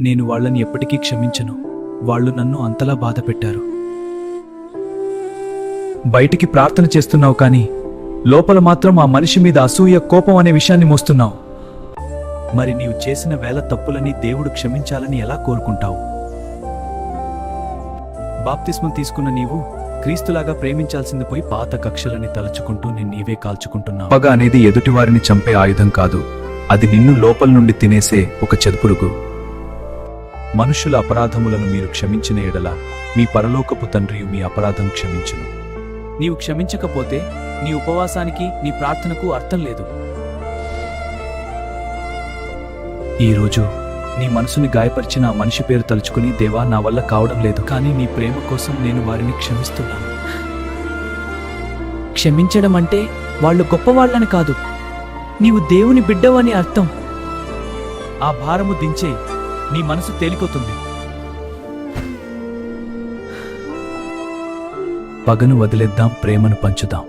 నేను వాళ్ళని ఎప్పటికీ క్షమించను. వాళ్ళు నన్ను అంతలా బాధపెట్టారు. బయటికి ప్రార్థన చేస్తున్నావు కానీ లోపల మాత్రం ఆ మనిషి మీద అసూయ, కోపం అనే విషయాన్ని మోస్తున్నావు. మరి నీవు చేసిన వేల తప్పులని దేవుడు క్షమించాలని ఎలా కోరుకుంటావు? బాప్తిస్మం తీసుకున్న నీవు క్రీస్తులాగా ప్రేమించాల్సింది పోయి పాత కక్షలని తలుచుకుంటూ నీవే కాల్చుకుంటున్నావు. పగ అనేది ఎదుటివారిని చంపే ఆయుధం కాదు, అది నిన్ను లోపల నుండి తినేసే ఒక చెదుపురుగు. మనుషుల అపరాధములను మీరు క్షమించిన ఎడల మీ పరలోకపు తండ్రియు మీ అపరాధం క్షమించును. నీవు క్షమించకపోతే నీ ఉపవాసానికి, నీ ప్రార్థనకు అర్థం లేదు. ఈరోజు నీ మనసుని గాయపరిచిన ఆ మనిషి పేరు తలుచుకుని, దేవా నా వల్ల కావడం లేదు, కానీ నీ ప్రేమ కోసం నేను వారిని క్షమిస్తున్నాను. క్షమించడం అంటే వాళ్ళు గొప్పవాళ్ళని కాదు, నీవు దేవుని బిడ్డవని అర్థం. ఆ భారము దించే, నీ మనసు తేలికొతుంది. పగను వదిలేద్దాం, ప్రేమను పంచుదాం.